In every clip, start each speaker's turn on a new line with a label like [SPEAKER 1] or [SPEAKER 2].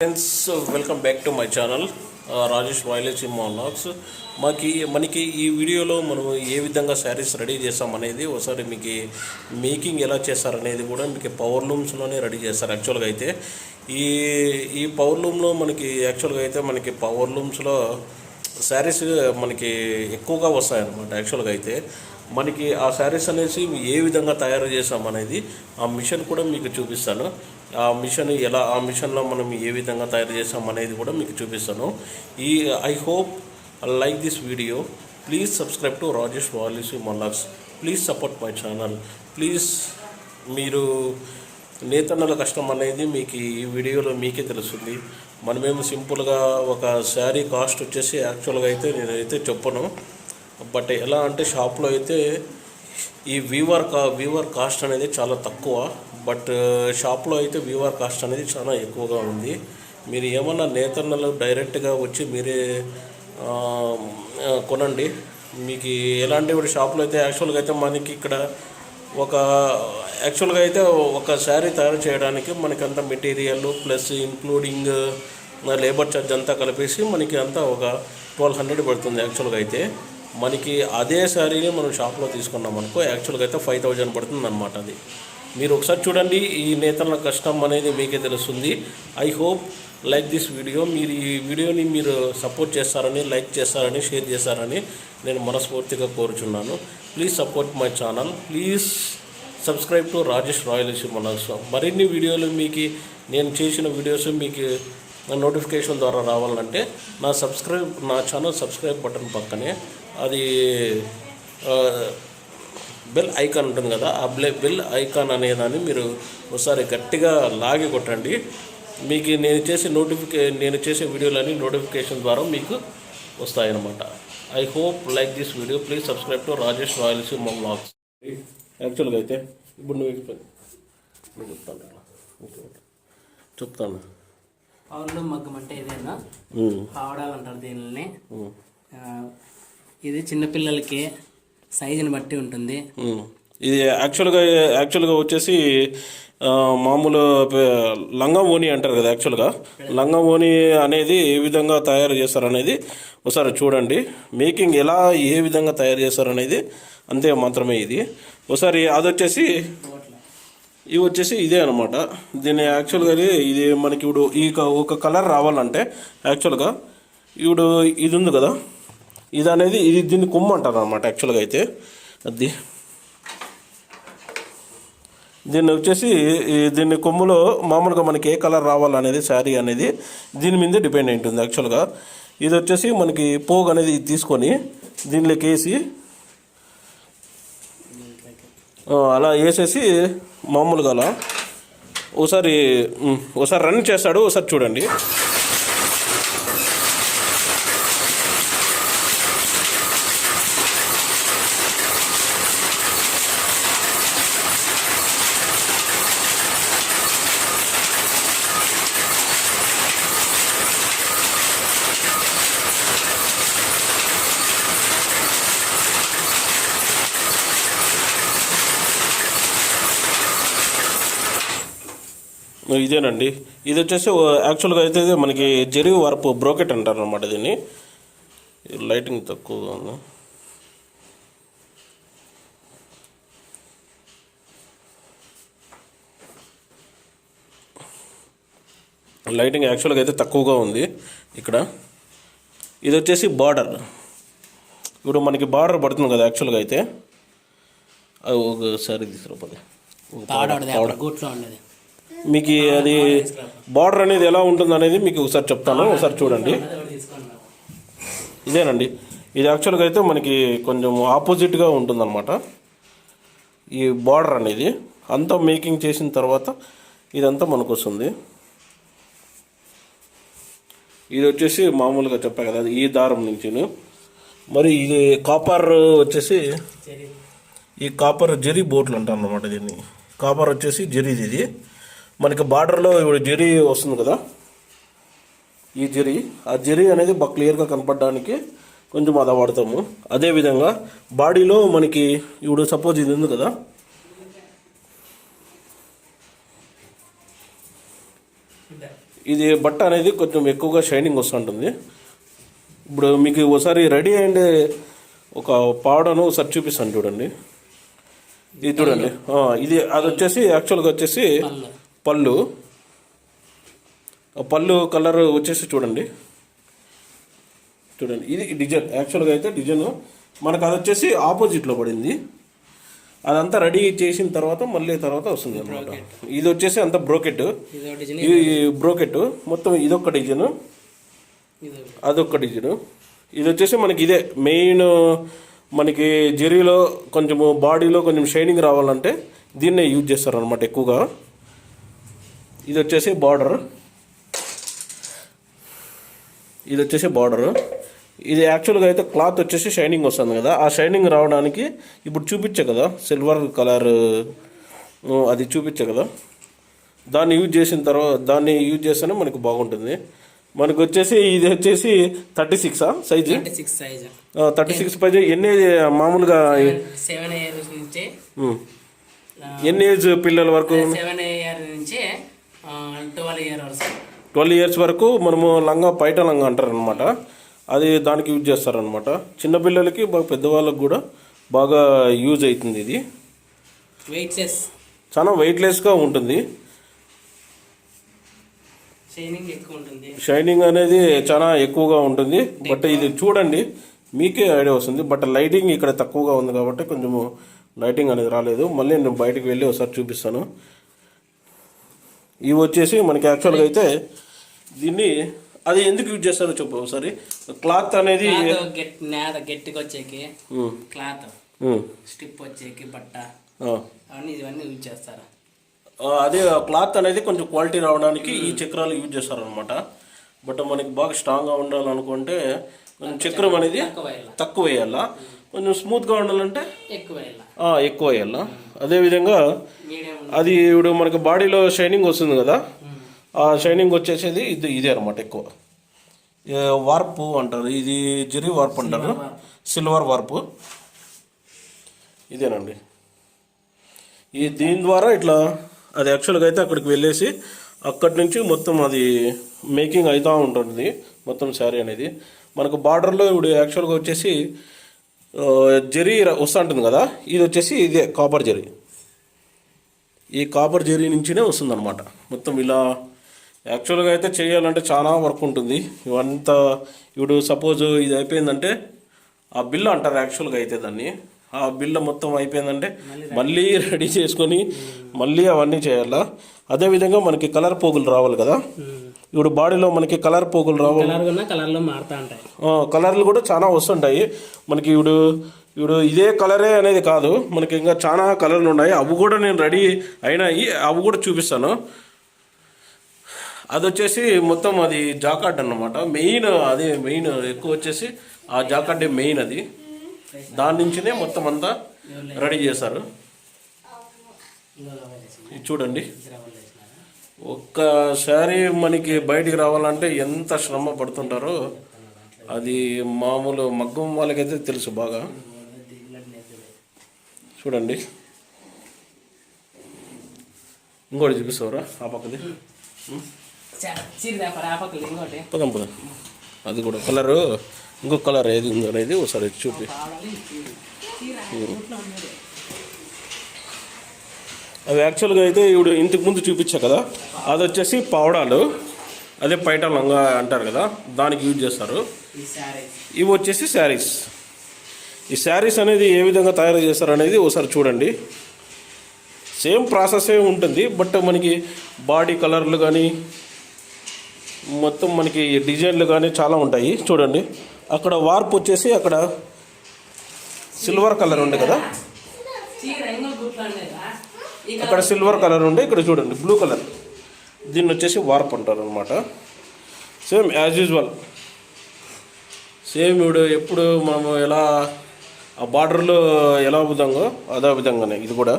[SPEAKER 1] Friends, welcome back to my channel Rajesh Rayalasi vlogs. మనకి ఈ వీడియోలో మనం ఏ విధంగా శారీస్ రెడీ చేస్తాం అనేది ఒకసారి మీకు మేకింగ్ ఎలా చేస్తారనేది కూడా మీకు పవర్ లూమ్స్లోనే రెడీ చేస్తారు. యాక్చువల్గా అయితే ఈ పవర్ లూమ్లో మనకి పవర్ లూమ్స్లో శారీస్ మనకి ఎక్కువగా వస్తాయన్నమాట. యాక్చువల్గా అయితే మనకి ఆ శారీస్ అనేసి ఏ విధంగా తయారు చేసాం అనేది ఆ మిషన్ కూడా మీకు చూపిస్తాను. ఆ మిషన్లో మనం ఏ విధంగా తయారు చేసాం అనేది కూడా మీకు చూపిస్తాను. I hope like this video. Please subscribe to Rajesh Rayalasi vlogs. Please support my channel. Please మీరు నేతన్నల కష్టం అనేది మీకు ఈ వీడియోలో మీకే తెలుస్తుంది. మనమేమో సింపుల్గా ఒక శారీ కాస్ట్ వచ్చేసి యాక్చువల్గా అయితే నేనైతే చెప్పను. బట్ ఎలా అంటే షాప్లో అయితే ఈ వీవర్ కాస్ట్ అనేది చాలా తక్కువ. బట్ షాప్లో అయితే వీవర్ కాస్ట్ అనేది చాలా ఎక్కువగా ఉంది. మీరు ఏమన్నా నేతన్నలు డైరెక్ట్గా వచ్చి మీరే కొనండి. మీకు ఎలాంటి షాప్లో అయితే యాక్చువల్గా అయితే మనకి ఇక్కడ ఒక శారీ తయారు చేయడానికి మనకి అంత material plus including labour charge అంతా కలిపేసి మనకి అంతా ఒక 1200 పడుతుంది. యాక్చువల్గా అయితే మనకి అదే శారీని మనం షాప్లో తీసుకున్నాం అనుకో యాక్చువల్గా అయితే 5000 పడుతుంది అనమాట. అది మీరు ఒకసారి చూడండి. ఈ నేతల కష్టం అనేది మీకే తెలుస్తుంది. I hope like this video. మీరు ఈ వీడియోని మీరు సపోర్ట్ చేస్తారని, లైక్ చేస్తారని, షేర్ చేస్తారని నేను మనస్ఫూర్తిగా కోరుచున్నాను. Please support my channel. Please subscribe to Rajesh Rayalasi vlogs. మరిన్ని వీడియోలు మీకు నేను చేసిన వీడియోస్ మీకు నోటిఫికేషన్ ద్వారా రావాలంటే నా ఛానల్ సబ్స్క్రైబ్ బటన్ పక్కనే అది బెల్ ఐకాన్ ఉంటుంది కదా, ఆ బెల్ ఐకాన్ అనేదాన్ని మీరు ఒకసారి గట్టిగా లాగి కొట్టండి. మీకు నేను చేసే వీడియోలన్నీ నోటిఫికేషన్ ద్వారా మీకు వస్తాయన్నమాట. I hope like this video. Please subscribe to Rajesh Rayalasi vlogs. యాక్చువల్గా అయితే ఇప్పుడు నువ్వు చెప్తాను.
[SPEAKER 2] పవర్లు మగ్గం అంటే ఇదేనా, పావడాలంటారు దీనిని. ఇది చిన్నపిల్లలకి సైజుని బట్టి ఉంటుంది.
[SPEAKER 1] ఇది యాక్చువల్గా వచ్చేసి మామూలు లంగా ఓని అంటారు కదా. యాక్చువల్గా లంగా ఓని అనేది ఏ విధంగా తయారు చేస్తారనేది ఒకసారి చూడండి. మేకింగ్ ఏ విధంగా తయారు చేస్తారనేది అంతే మాత్రమే. ఇది ఒకసారి ఇవి వచ్చేసి ఇదే అనమాట. దీన్ని యాక్చువల్గా ఇది మనకి ఇప్పుడు ఒక కలర్ రావాలంటే యాక్చువల్గా ఇప్పుడు ఇది ఉంది కదా, దీన్ని కొమ్ము అంటారు అనమాట. యాక్చువల్గా అయితే దీన్ని కొమ్ములో మామూలుగా మనకి ఏ కలర్ రావాలనేది శారీ అనేది దీని మీదే డిపెండ్ అయి ఉంటుంది. యాక్చువల్గా ఇది వచ్చేసి మనకి పోగు అనేది తీసుకొని దీనిలోకి వేసి అలా వేసేసి మామూలుగా అలా ఒకసారి రన్ చేస్తాడు. ఒకసారి చూడండి. ఇదేనండి. ఇది వచ్చేసి యాక్చువల్గా అయితే మనకి జరీ వర్ప్ బ్రోకెట్ అంటారు అనమాట. దీన్ని లైటింగ్ తక్కువగా ఉంది. లైటింగ్ యాక్చువల్గా అయితే తక్కువగా ఉంది ఇక్కడ. ఇది వచ్చేసి బార్డర్. ఇప్పుడు మనకి బార్డర్ పడుతుంది కదా. యాక్చువల్గా అయితే అది ఒకసారి తీసుకురావాలి. మీకు అది బార్డర్ అనేది ఎలా ఉంటుంది అనేది మీకు ఒకసారి చెప్తాను. ఒకసారి చూడండి. ఇదేనండి. ఇది యాక్చువల్గా అయితే మనకి కొంచెం ఆపోజిట్గా ఉంటుందన్నమాట. ఈ బార్డర్ అనేది అంతా మేకింగ్ చేసిన తర్వాత ఇదంతా మనకు వస్తుంది. ఇది వచ్చేసి మామూలుగా చెప్పా కదా, ఈ దారం నుంచి. మరి ఇది కాపర్ వచ్చేసి ఈ కాపర్ జరీ బోట్లు అంటారు అన్నమాట. దీన్ని కాపర్ వచ్చేసి జరీది. ఇది మనకి బార్డర్లో ఇప్పుడు జరీ వస్తుంది కదా, ఆ జరీ అనేది బాగా క్లియర్గా కనపడడానికి కొంచెం అలా వాడతాము. అదేవిధంగా బాడీలో మనకి ఇప్పుడు సపోజ్ ఇది ఉంది కదా, ఇది బట్ట అనేది కొంచెం ఎక్కువగా షైనింగ్ వస్తుంటుంది. ఇప్పుడు మీకు ఒకసారి రెడీ అయ్యిండే ఒక పావడను ఒకసారి చూపిస్తాను చూడండి. ఇది చూడండి, ఇది అది వచ్చేసి యాక్చువల్గా వచ్చేసి పళ్ళు. పళ్ళు కలర్ వచ్చేసి చూడండి. ఇది డిజైన్. యాక్చువల్గా అయితే డిజైన్ మనకు అది వచ్చేసి ఆపోజిట్లో పడింది. అదంతా రెడీ చేసిన తర్వాత మళ్ళీ తర్వాత వస్తుంది అనమాట. ఇది వచ్చేసి అంత బ్రోకెట్. ఈ బ్రోకెట్ మొత్తం ఇదొక డిజైన్, అదొక డిజైన్. ఇది వచ్చేసి మనకి ఇదే మెయిన్. మనకి జెరీలో కొంచెము బాడీలో కొంచెం షైనింగ్ రావాలంటే దీన్నే యూజ్ చేస్తారు అనమాట ఎక్కువగా. ఇది వచ్చేసి బార్డర్. ఇది వచ్చేసి బార్డర్. ఇది యాక్చువల్గా అయితే క్లాత్ వచ్చేసి షైనింగ్ వస్తుంది కదా, ఆ షైనింగ్ రావడానికి ఇప్పుడు చూపించే కదా సిల్వర్ కలర్, అది చూపించే కదా, దాన్ని యూజ్ చేసిన తర్వాత దాన్ని యూజ్ చేస్తేనే మనకు బాగుంటుంది. మనకు వచ్చేసి ఇది వచ్చేసి 36 సైజు. 36 సైజు. ఎన్ని మామూలుగా
[SPEAKER 2] 7 years నుంచి
[SPEAKER 1] ఎన్ని ఏజ్ పిల్లల వరకు?
[SPEAKER 2] 7 years నుంచి 12 years వరకు.
[SPEAKER 1] 12 years వరకు మనము లంగా, పైట లంగా అంటారు అనమాట. అది దానికి యూజ్ చేస్తారనమాట. చిన్నపిల్లలకి బాగా పెద్దవాళ్ళకి కూడా బాగా యూజ్ అవుతుంది. ఇది
[SPEAKER 2] వెయిట్లెస్,
[SPEAKER 1] చాలా వెయిట్లెస్గా ఉంటుంది. షైనింగ్ అనేది చాలా ఎక్కువగా ఉంటుంది. బట్ ఇది చూడండి మీకే ఐడియా వస్తుంది. బట్ లైటింగ్ ఇక్కడ తక్కువగా ఉంది కాబట్టి కొంచెము లైటింగ్ అనేది రాలేదు. మళ్ళీ నేను బయటకు వెళ్ళి ఒకసారి చూపిస్తాను. ఇవి వచ్చేసి మనకి యాక్చువల్గా అయితే దీన్ని అది ఎందుకు యూజ్ చేస్తారో చెప్పు ఒకసారి. క్లాత్ అనేది
[SPEAKER 2] గట్టిగా వచ్చేకి క్లాత్, స్టిప్ వచ్చేకి బట్ట, ఇవన్నీ యూజ్ చేస్తారు.
[SPEAKER 1] అదే క్లాత్ అనేది కొంచెం క్వాలిటీ రావడానికి ఈ చక్రాలు యూజ్ చేస్తారనమాట. బట్ మనకి బాగా స్ట్రాంగ్గా ఉండాలనుకుంటే కొంచెం చక్రం అనేది తక్కువ వేయాలా, కొంచెం స్మూత్గా ఉండాలంటే ఎక్కువ వేయాలా. అదేవిధంగా అది ఇప్పుడు మనకి బాడీలో షైనింగ్ వస్తుంది కదా, ఆ షైనింగ్ వచ్చేసేది ఇదే అనమాట. ఎక్కువ వార్పు అంటారు, ఇది జెరీ వార్ప్ అంటారు, సిల్వర్ వార్పు ఇదేనండి. దీని ద్వారా ఇట్లా అది యాక్చువల్గా అయితే అక్కడికి వెళ్ళేసి అక్కడి నుంచి మొత్తం అది మేకింగ్ అవుతూ ఉంటుంది మొత్తం శారీ అనేది. మనకు బార్డర్లో ఇప్పుడు యాక్చువల్గా వచ్చేసి జెరీ వస్తూ ఉంటుంది కదా, ఇది వచ్చేసి ఇదే కాపర్ జెరీ. ఈ కాపర్ జెరీ నుంచినే వస్తుంది అనమాట మొత్తం. ఇలా యాక్చువల్గా అయితే చేయాలంటే చాలా వర్క్ ఉంటుంది. ఇవంతా ఇప్పుడు సపోజ్ ఇది అయిపోయిందంటే ఆ బిల్ల అంటారు యాక్చువల్గా అయితే దాన్ని. ఆ బిల్ల మొత్తం అయిపోయిందంటే మళ్ళీ రెడీ చేసుకొని మళ్ళీ అవన్నీ చేయాలా. అదేవిధంగా మనకి కలర్ పోగులు రావాలి కదా, ఇప్పుడు బాడీలో మనకి కలర్ పోగులు రావాలి, కలర్లు కూడా చాలా వస్తుంటాయి మనకి. ఇప్పుడు ఇదే కలరే అనేది కాదు, మనకి ఇంకా చాలా కలర్లు ఉన్నాయి. అవి కూడా నేను రెడీ అయినాయి, అవి కూడా చూపిస్తాను. అది వచ్చేసి మొత్తం అది జాకార్డ్ అన్నమాట. మెయిన్ అదే మెయిన్ ఎక్కువ వచ్చేసి ఆ జాకార్డే మెయిన్. అది దాని నుంచినే మొత్తం అంతా రెడీ చేశారు. ఇది చూడండి, ఒక్కసారి మనకి బయటికి రావాలంటే ఎంత శ్రమ పడుతుంటారో అది మామూలు మగ్గం వాళ్ళకైతే తెలుసు బాగా. చూడండి, ఇంకోటి చూపిస్తావరా ఆ పక్కది. పదం అది కూడా కలరు, ఇంకొక కలర్ ఏది ఉందో అనేది ఒకసారి చూపి. అవి యాక్చువల్గా అయితే ఇప్పుడు ఇంతకు ముందు చూపించా కదా, అది వచ్చేసి పావడాలు, అదే పైట లంగా అంటారు కదా, దానికి యూజ్ చేస్తారు. ఇవి వచ్చేసి శారీస్. ఈ శారీస్ అనేది ఏ విధంగా తయారు చేస్తారు అనేది ఒకసారి చూడండి. సేమ్ ప్రాసెసే ఉంటుంది, బట్ మనకి బాడీ కలర్లు కానీ మొత్తం మనకి డిజైన్లు కానీ చాలా ఉంటాయి. చూడండి, అక్కడ వార్పు వచ్చేసి అక్కడ సిల్వర్ కలర్ ఉండే కదా, అక్కడ సిల్వర్ కలర్ ఉండే, ఇక్కడ చూడండి బ్లూ కలర్. దీన్ని వచ్చేసి వార్ప్ అంటారు అనమాట. సేమ్ యాజ్ యూజువల్, సేమ్ ఇప్పుడు ఎప్పుడు మనము ఎలా ఆ బార్డర్లో ఎలా విధంగా అదే విధంగానే ఇది కూడా.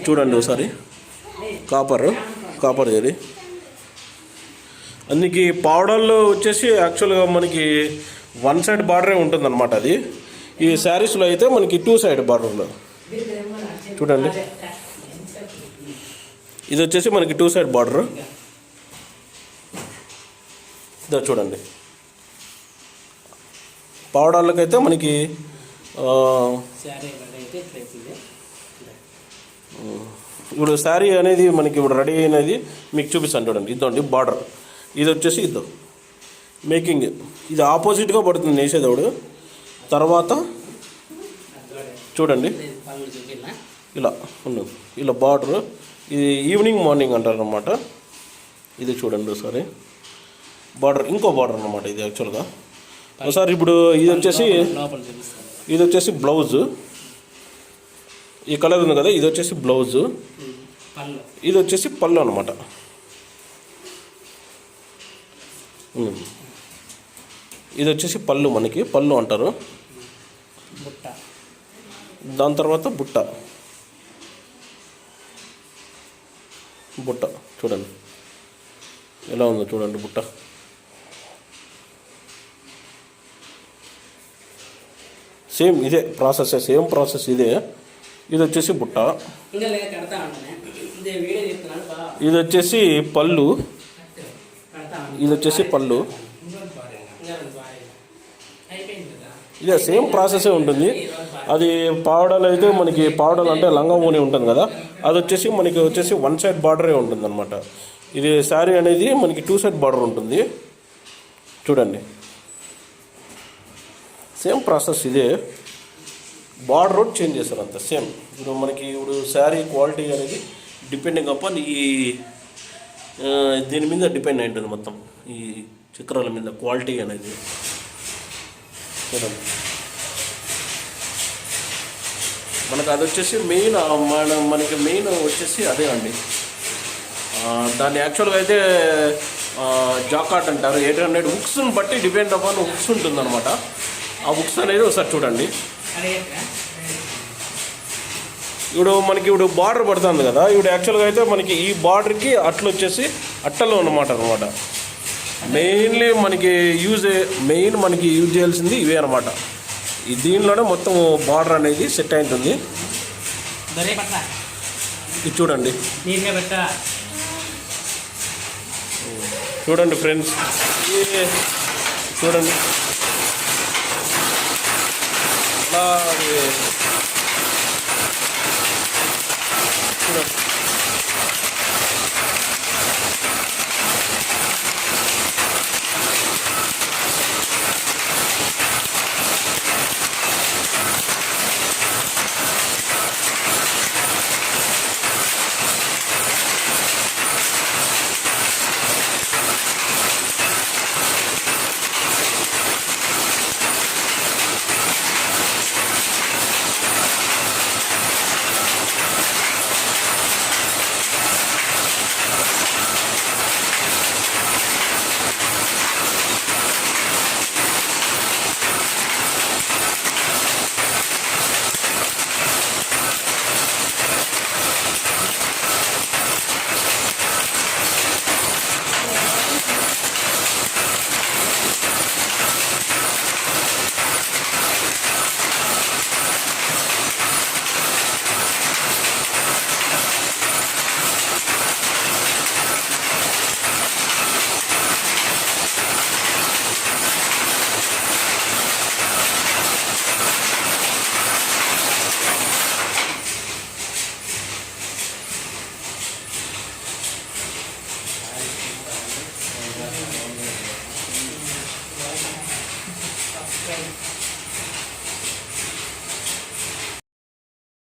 [SPEAKER 1] చూడండి ఒకసారి, కాపర్ జరీ. అందుకే పావడాల్లో వచ్చేసి యాక్చువల్గా మనకి వన్ సైడ్ బార్డరే ఉంటుందన్నమాట. అది ఈ శారీస్లో అయితే మనకి 2 సైడ్ బార్డర్లో. చూడండి, ఇది వచ్చేసి మనకి 2 సైడ్ బార్డర్. ఇదో చూడండి, పావడాళ్ళకైతే మనకి ఇప్పుడు శారీ అనేది మనకి ఇప్పుడు రెడీ అయినది మీకు చూపిస్తాను చూడండి. ఇదండి బార్డర్, ఇది వచ్చేసి ఇద్దాం మేకింగ్, ఇది ఆపోజిట్గా పడుతుంది నేసేదవుడు. తర్వాత చూడండి ఇలా ఉన్నది, ఇలా బార్డర్, ఇది ఈవినింగ్ మార్నింగ్ అంటారు అన్నమాట. ఇది చూడండి ఒకసారి బార్డర్, ఇంకో బార్డర్ అన్నమాట ఇది యాక్చువల్గా. ఒకసారి ఇప్పుడు ఇది వచ్చేసి బ్లౌజు, ఈ కలర్ ఉంది కదా, ఇది వచ్చేసి బ్లౌజు, ఇది వచ్చేసి పళ్ళు అనమాట. ఇది వచ్చేసి పళ్ళు, మనకి పళ్ళు అంటారు. దాని తర్వాత బుట్ట చూడండి ఎలా ఉందో చూడండి బుట్ట. సేమ్ ఇదే ప్రాసెస్, సేమ్ ప్రాసెస్ ఇదే. ఇది వచ్చేసి బుట్ట, ఇది వచ్చేసి పళ్ళు, ఇది వచ్చేసి పళ్ళు. ఇదే సేమ్ ప్రాసెసే ఉంటుంది. అది పావడాలు అయితే మనకి పావడాలు అంటే లంగా ఓని ఉంటుంది కదా, అది వచ్చేసి మనకి వచ్చేసి 1 సైడ్ బార్డరే ఉంటుంది అనమాట. ఇది శారీ అనేది మనకి 2 సైడ్ బార్డర్ ఉంటుంది. చూడండి సేమ్ ప్రాసెస్ ఇదే, బార్డర్ చేంజ్ చేస్తారు అంత సేమ్. ఇప్పుడు మనకి ఇప్పుడు శారీ క్వాలిటీ అనేది డిపెండింగ్ అపాన్ దీని మీద డిపెండ్ అయి ఉంటుంది మొత్తం, ఈ చక్రాల మీద క్వాలిటీ అనేది. చూడండి మనకు అది వచ్చేసి మెయిన్, మనకి మెయిన్ వచ్చేసి అదే అండి. దాన్ని యాక్చువల్గా అయితే జాకాట్ అంటారు. 800 హుక్స్ని బట్టి డిపెండ్ అపాన్ హుక్స్ ఉంటుందన్నమాట. ఆ హుక్స్ అనేది ఒకసారి చూడండి. ఇప్పుడు మనకి ఇప్పుడు బార్డర్ పడుతుంది కదా, ఇప్పుడు యాక్చువల్గా అయితే మనకి ఈ బార్డర్కి అట్లు వచ్చేసి అట్టలో అనమాట. మెయిన్లీ మనకి మనకి యూజ్ చేయాల్సింది ఇవే అనమాట. ఈ దీనిలోనే మొత్తం బార్డర్ అనేది సెట్ అయింటుంది. ఇది చూడండి ఫ్రెండ్స్, చూడండి అలా చూడండి.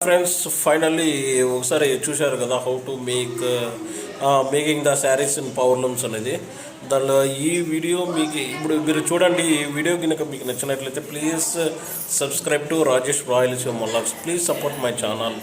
[SPEAKER 1] ఫ్రెండ్స్ ఫైనల్లీ ఒకసారి చూశారు కదా how to making the saris in power looms అనేది. దానిలో ఈ వీడియో మీకు ఇప్పుడు మీరు చూడండి. ఈ వీడియో కనుక మీకు నచ్చినట్లయితే please subscribe to Rajesh Rayalaseema vlogs. Please support my channel.